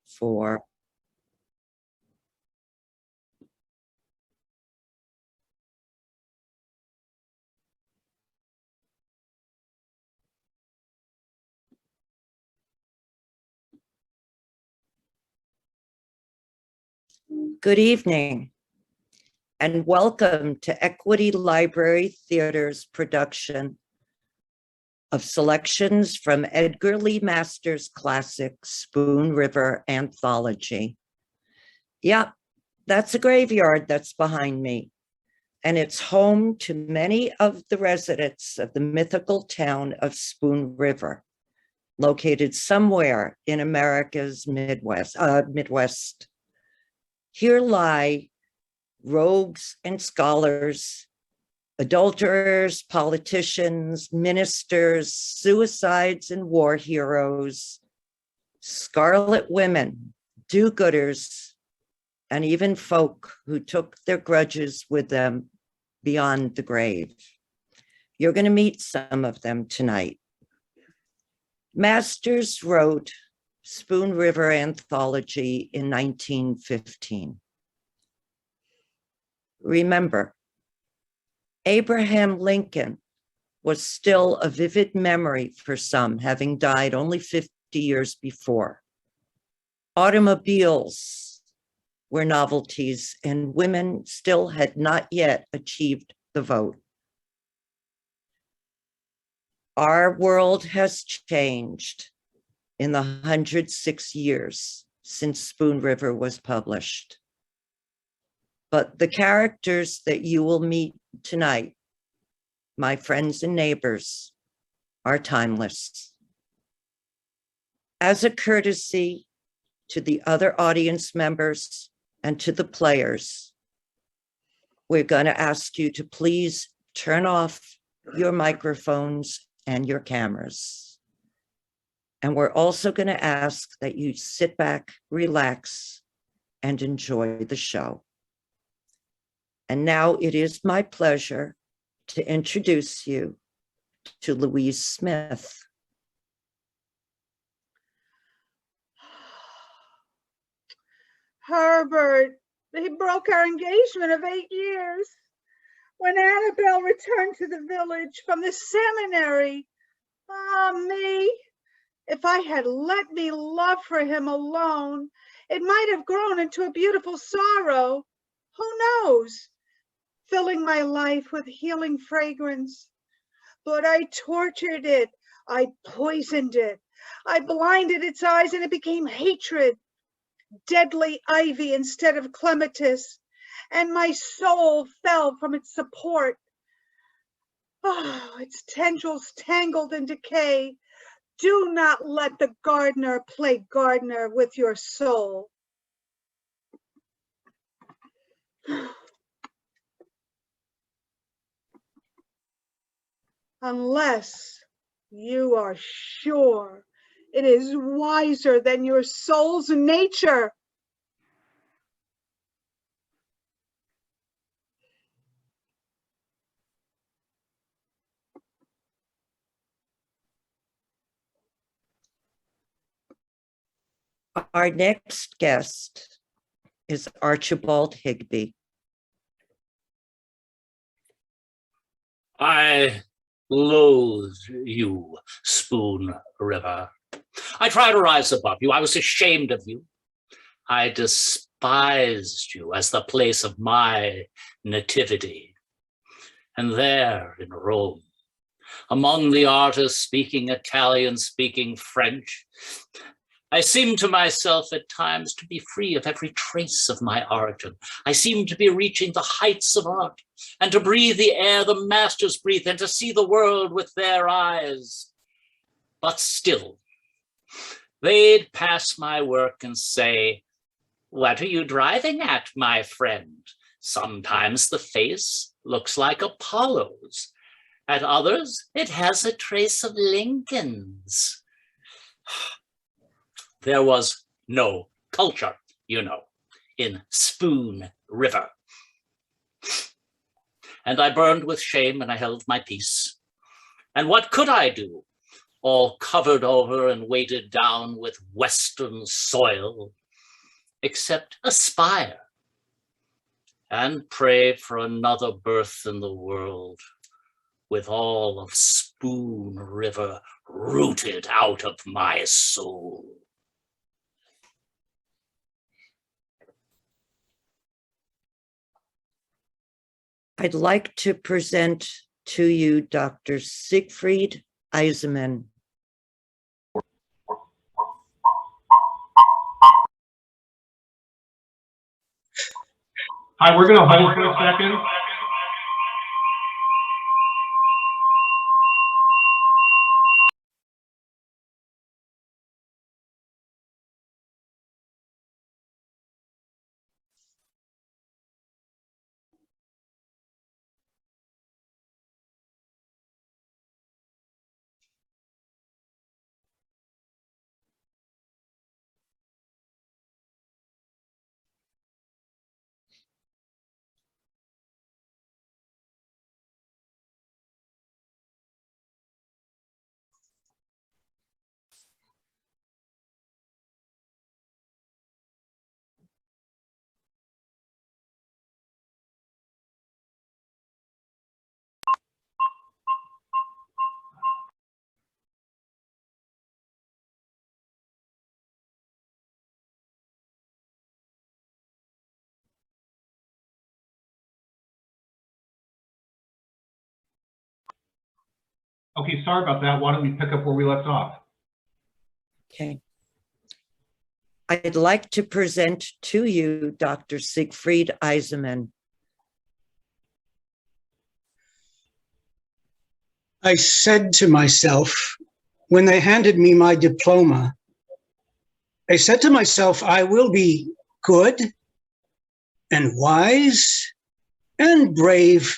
4. Good evening, and welcome to Equity Library Theater's production of selections from Edgar Lee Masters' classic Spoon River Anthology. Yep, that's a graveyard that's behind me, and it's home to many of the residents of the mythical town of Spoon River, located somewhere in America's Midwest. Here lie rogues and scholars, adulterers, politicians, ministers, suicides and war heroes, scarlet women, do-gooders, and even folk who took their grudges with them beyond the grave. You're going to meet some of them tonight. Masters wrote Spoon River Anthology in 1915. Remember, Abraham Lincoln was still a vivid memory for some, having died only 50 years before. Automobiles were novelties, and women still had not yet achieved the vote. Our world has changed in the 106 years since Spoon River was published. But the characters that you will meet tonight, my friends and neighbors, are timeless. As a courtesy to the other audience members and to the players, we're going to ask you to please turn off your microphones and your cameras. And we're also going to ask that you sit back, relax, and enjoy the show. And now it is my pleasure to introduce you to Louise Smith. Herbert, they broke our engagement of 8 years. When Annabelle returned to the village from the seminary, me. If I had let me love for him alone, it might have grown into a beautiful sorrow. Who knows? Filling my life with healing fragrance. But I tortured it. I poisoned it. I blinded its eyes and it became hatred. Deadly ivy instead of clematis. And my soul fell from its support. Oh, its tendrils tangled in decay. Do not let the gardener play gardener with your soul. Unless you are sure it is wiser than your soul's nature. Our next guest is Archibald Higby. I loathe you, Spoon River. I tried to rise above you. I was ashamed of you. I despised you as the place of my nativity. And there in Rome, among the artists speaking Italian, speaking French, I seemed to myself at times to be free of every trace of my origin. I seemed to be reaching the heights of art and to breathe the air the masters breathe and to see the world with their eyes. But still, they'd pass my work and say, "What are you driving at, my friend?" Sometimes the face looks like Apollo's. At others, it has a trace of Lincoln's. There was no culture, you know, in Spoon River. And I burned with shame and I held my peace. And what could I do? all covered over and weighted down with Western soil, except aspire and pray for another birth in the world, with all of Spoon River rooted out of my soul. I'd like to present to you Dr. Siegfried Iseman. Hi, we're going to hold for a second. Okay, sorry about that. Why don't we pick up where we left off? Okay. I'd like to present to you Dr. Siegfried Iseman. I said to myself, when they handed me my diploma, I said to myself, I will be good and wise and brave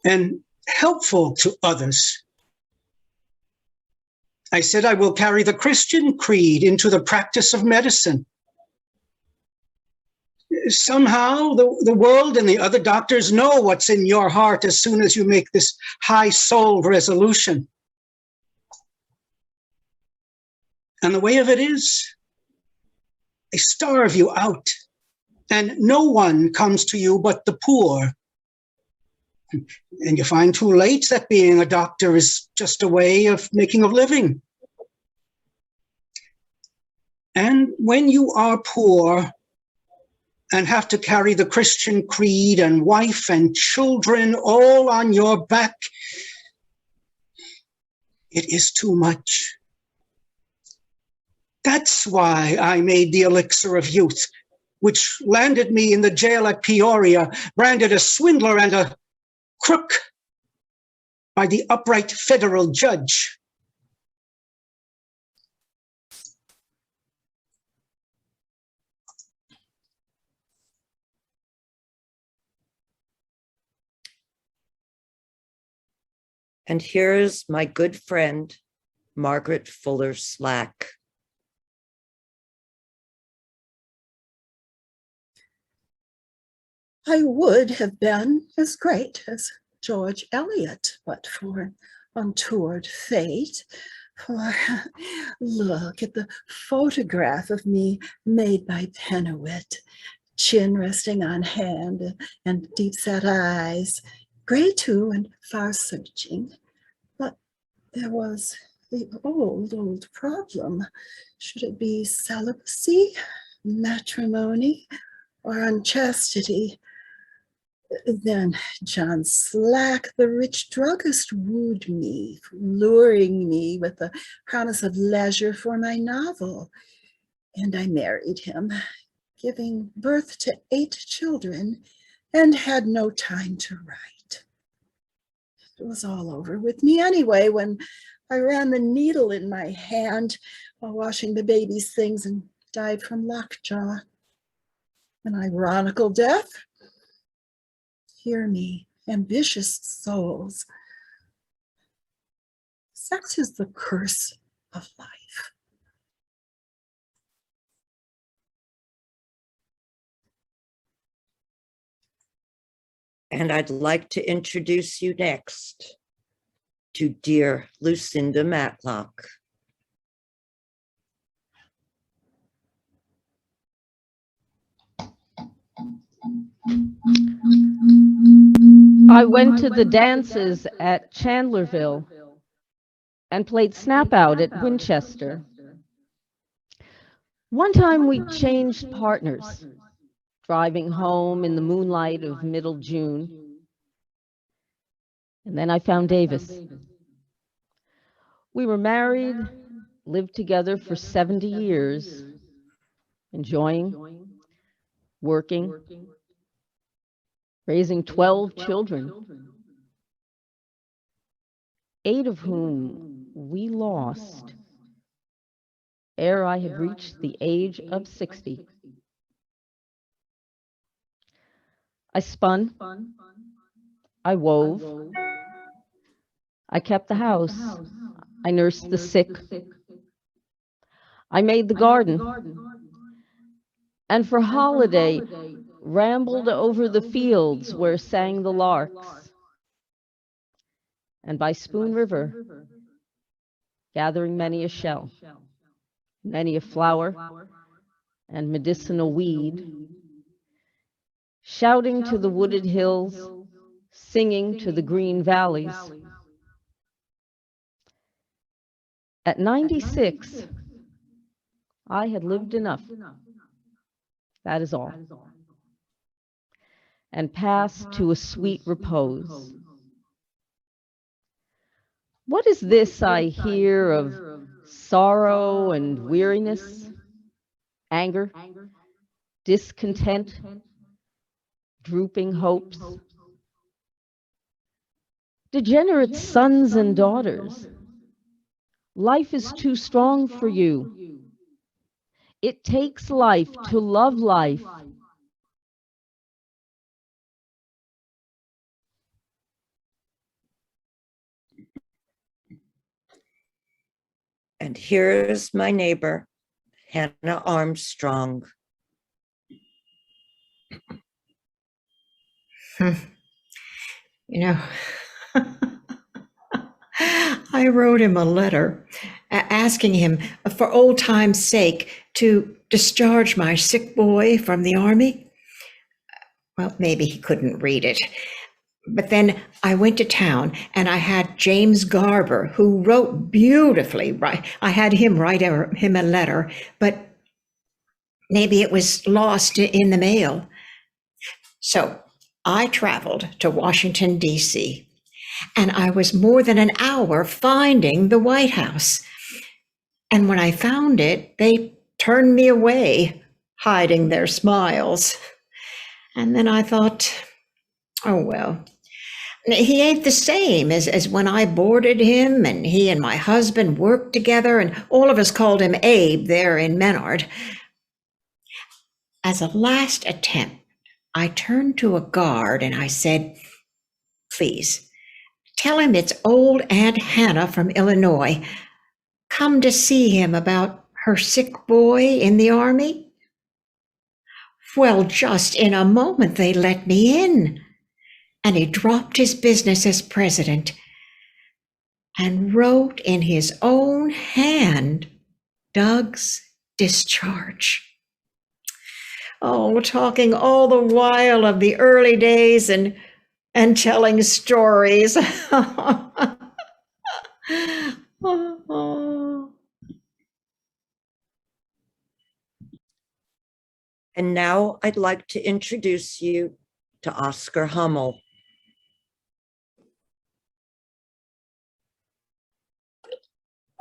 and helpful to others. I said I will carry the Christian creed into the practice of medicine. Somehow the world and the other doctors know what's in your heart as soon as you make this high-souled resolution. And the way of it is, they starve you out, and no one comes to you but the poor. And you find too late that being a doctor is just a way of making a living. And when you are poor and have to carry the Christian creed and wife and children all on your back, it is too much. That's why I made the elixir of youth, which landed me in the jail at Peoria, branded a swindler and a crook by the upright federal judge. And here's my good friend, Margaret Fuller Slack. I would have been as great as George Eliot, but for an untoward fate. For look at the photograph of me made by Pennewitt, chin resting on hand and deep-set eyes, gray too and far-searching. But there was the old problem. Should it be celibacy, matrimony, or unchastity? Then John Slack, the rich druggist, wooed me, luring me with the promise of leisure for my novel. And I married him, giving birth to 8 children, and had no time to write. It was all over with me anyway when I ran the needle in my hand while washing the baby's things and died from lockjaw. An ironical death? Hear me, ambitious souls. Sex is the curse of life. And I'd like to introduce you next to dear Lucinda Matlock. I went to the dances at Chandlerville and played Snap Out at Winchester. One time we changed partners, driving home in the moonlight of middle June. And then I found Davis. We were married, lived together for 70 years, enjoying, working, raising 12 children, 8 of whom we lost ere I had reached the age of 60. I spun, I wove, I kept the house, I nursed the sick, I made the garden, and for holiday rambled over the fields where sang the larks, and by Spoon River, gathering many a shell, many a flower and medicinal weed, shouting to the wooded hills, singing to the green valleys. At 96, I had lived enough, that is all, and passed to a sweet repose. What is this I hear of sorrow and weariness, anger, discontent, drooping hopes? Degenerate sons and daughters, life is too strong for you. It takes life to love life. And here's my neighbor, Hannah Armstrong. You know, I wrote him a letter asking him, for old time's sake, to discharge my sick boy from the army. Well, maybe he couldn't read it. But then I went to town and I had James Garber, who wrote beautifully. I had him write him a letter, but maybe it was lost in the mail. So I traveled to Washington, D.C., and I was more than an hour finding the White House. And when I found it, they turned me away, hiding their smiles. And then I thought, oh, well, he ain't the same as when I boarded him, and he and my husband worked together, and all of us called him Abe there in Menard. As a last attempt, I turned to a guard and I said, please, tell him it's old Aunt Hannah from Illinois. Come to see him about her sick boy in the army. Well, just in a moment they let me in, and he dropped his business as president and wrote in his own hand Doug's discharge. Oh, talking all the while of the early days and telling stories. And now I'd like to introduce you to Oscar Hummel.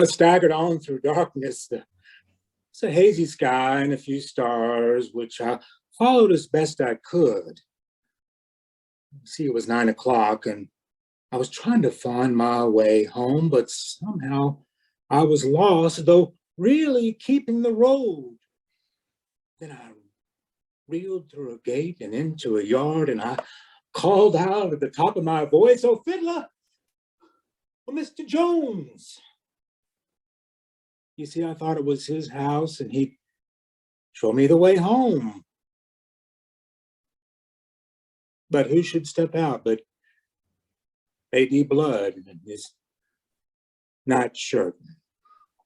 I staggered on through darkness. It's a hazy sky and a few stars, which I followed as best I could. See, it was 9 o'clock and I was trying to find my way home, but somehow I was lost, though really keeping the road. Then I reeled through a gate and into a yard, and I called out at the top of my voice, "Oh, fiddler, oh, Mr. Jones." You see, I thought it was his house and he'd show me the way home. But who should step out but A.D. Blood in his nightshirt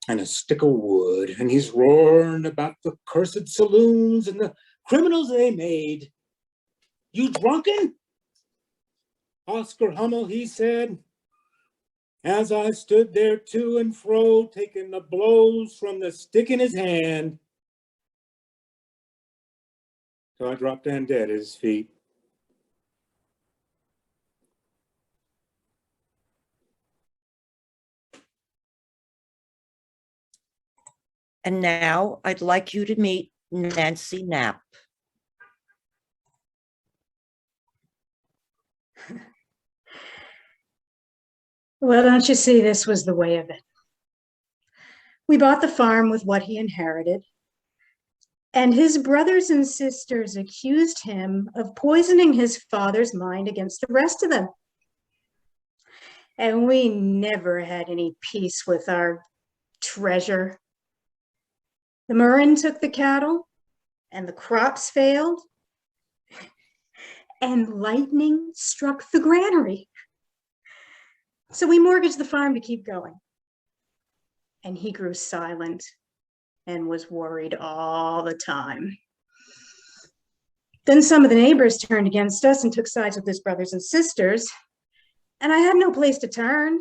and a stick of wood, and he's roaring about the cursed saloons and the criminals they made. "You drunken? Oscar Hummel, he said, as I stood there to and fro, taking the blows from the stick in his hand, so I dropped down dead at his feet. And now I'd like you to meet Nancy Knapp. Well, don't you see, this was the way of it. We bought the farm with what he inherited, and his brothers and sisters accused him of poisoning his father's mind against the rest of them. And we never had any peace with our treasure. The murrain took the cattle, and the crops failed, and lightning struck the granary. So we mortgaged the farm to keep going. And he grew silent and was worried all the time. Then some of the neighbors turned against us and took sides with his brothers and sisters, and I had no place to turn.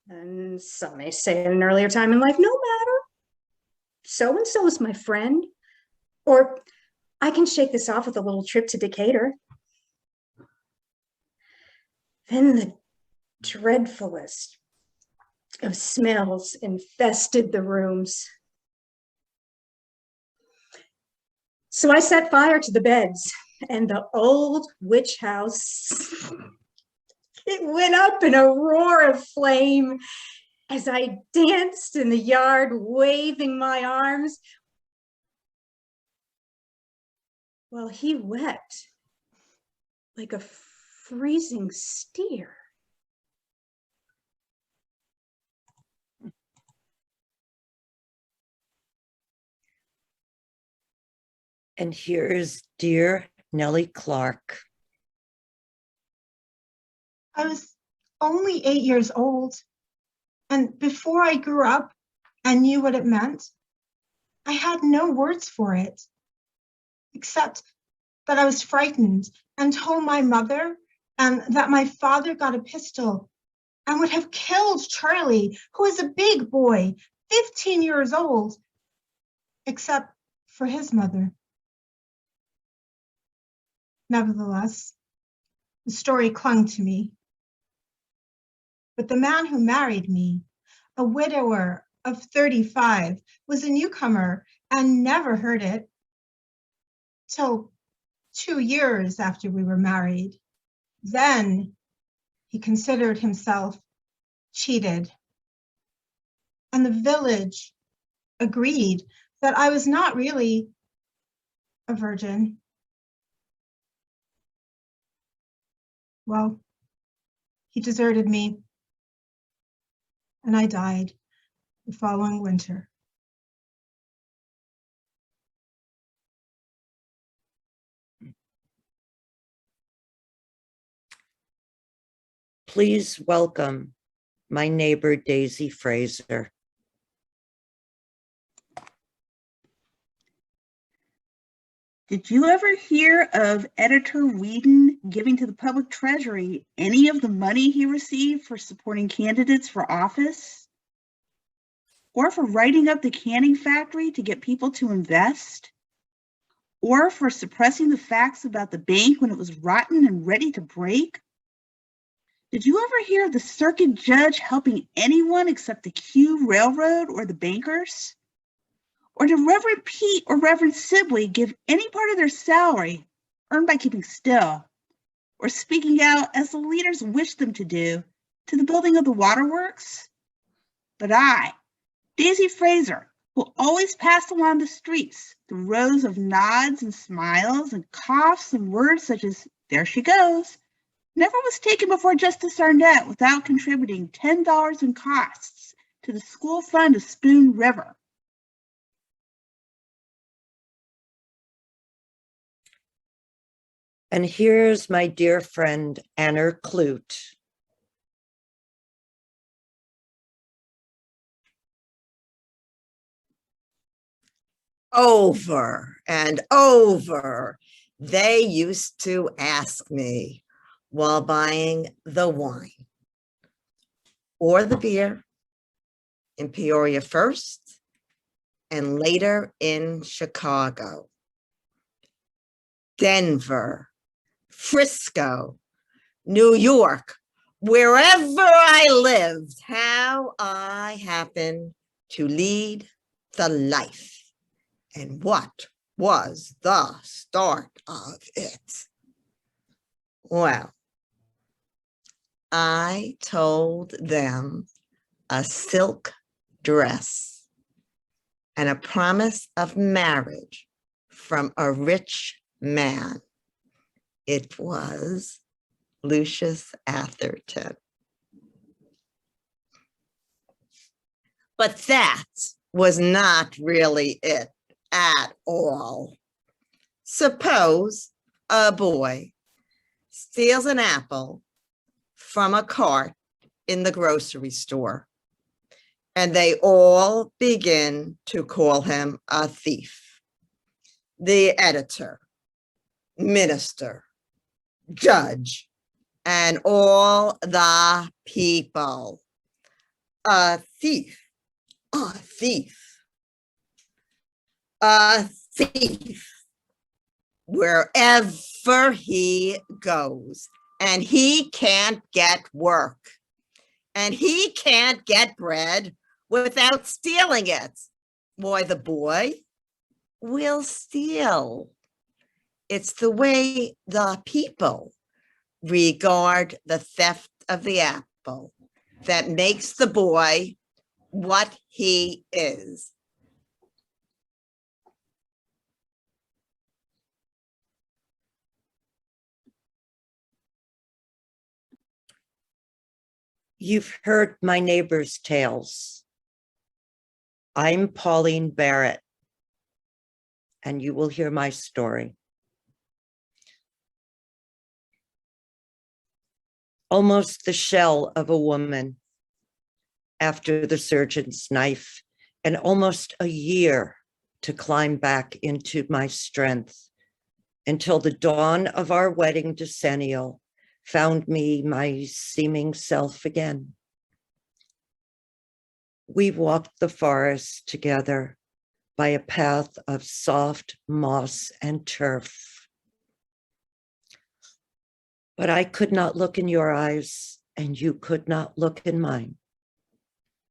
And some may say at an earlier time in life, no matter, so-and-so is my friend, or I can shake this off with a little trip to Decatur. Then the dreadfulest of smells infested the rooms. So I set fire to the beds, and the old witch house, it went up in a roar of flame as I danced in the yard, waving my arms, while he wept like a freezing steer. And here is dear Nellie Clark. I was only 8 years old, and before I grew up and knew what it meant, I had no words for it, except that I was frightened and told my mother and that my father got a pistol and would have killed Charlie, who was a big boy, 15 years old, except for his mother. Nevertheless, the story clung to me. But the man who married me, a widower of 35, was a newcomer and never heard it till 2 years after we were married. Then he considered himself cheated. And the village agreed that I was not really a virgin. Well, he deserted me, and I died the following winter. Please welcome my neighbor, Daisy Fraser. Did you ever hear of Editor Whedon giving to the public treasury any of the money he received for supporting candidates for office? Or for writing up the canning factory to get people to invest? Or for suppressing the facts about the bank when it was rotten and ready to break? Did you ever hear of the circuit judge helping anyone except the Q Railroad or the bankers? Or did Reverend Pete or Reverend Sibley give any part of their salary, earned by keeping still, or speaking out as the leaders wished them to do, to the building of the waterworks? But I, Daisy Fraser, who always passed along the streets the rows of nods and smiles and coughs and words such as, "There she goes," never was taken before Justice Arnett without contributing $10 in costs to the school fund of Spoon River. And here's my dear friend, Anna Clute. Over and over, they used to ask me, while buying the wine or the beer in Peoria first and later in Chicago, Denver, Frisco, New York, wherever I lived, how I happened to lead the life and what was the start of it. Well, I told them a silk dress and a promise of marriage from a rich man. It was Lucius Atherton. But that was not really it at all. Suppose a boy steals an apple from a cart in the grocery store, and they all begin to call him a thief. The editor, minister, judge, and all the people. A thief, a thief, a thief, wherever he goes. And he can't get work. And he can't get bread without stealing it. Why, the boy will steal. It's the way the people regard the theft of the apple that makes the boy what he is. You've heard my neighbor's tales. I'm Pauline Barrett, and you will hear my story. Almost the shell of a woman after the surgeon's knife, and almost a year to climb back into my strength until the dawn of our wedding decennial found me my seeming self again. We walked the forest together by a path of soft moss and turf. But I could not look in your eyes, and you could not look in mine,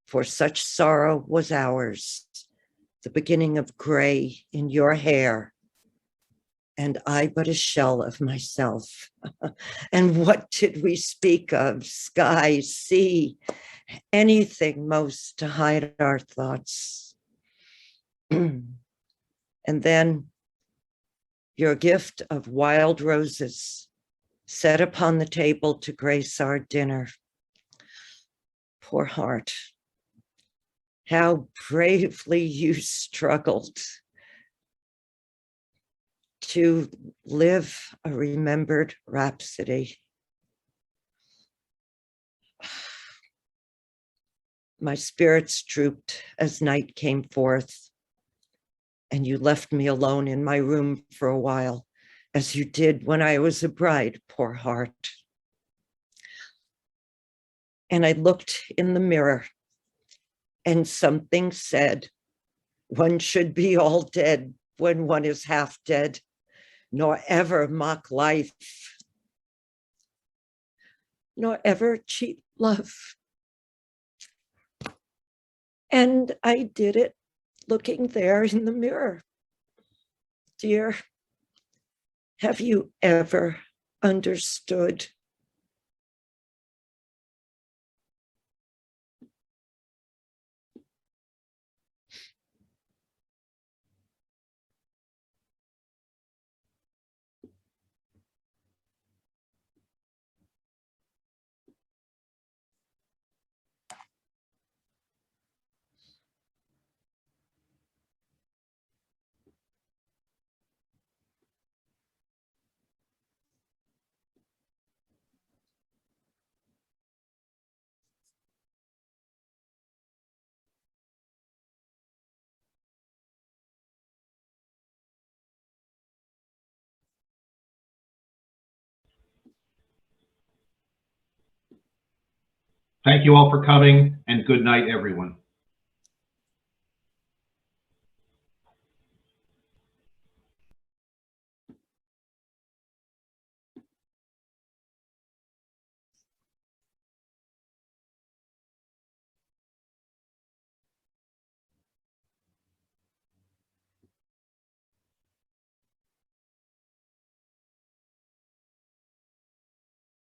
for such sorrow was ours, the beginning of gray in your hair, and I but a shell of myself. And what did we speak of? Sky, sea, anything most to hide our thoughts. And then your gift of wild roses set upon the table to grace our dinner. Poor heart, how bravely you struggled to live a remembered rhapsody. My spirits drooped as night came forth, and you left me alone in my room for a while, as you did when I was a bride, poor heart. And I looked in the mirror, and something said, one should be all dead when one is half dead, nor ever mock life, nor ever cheat love. And I did it looking there in the mirror. Dear, have you ever understood? Thank you all for coming, and good night, everyone.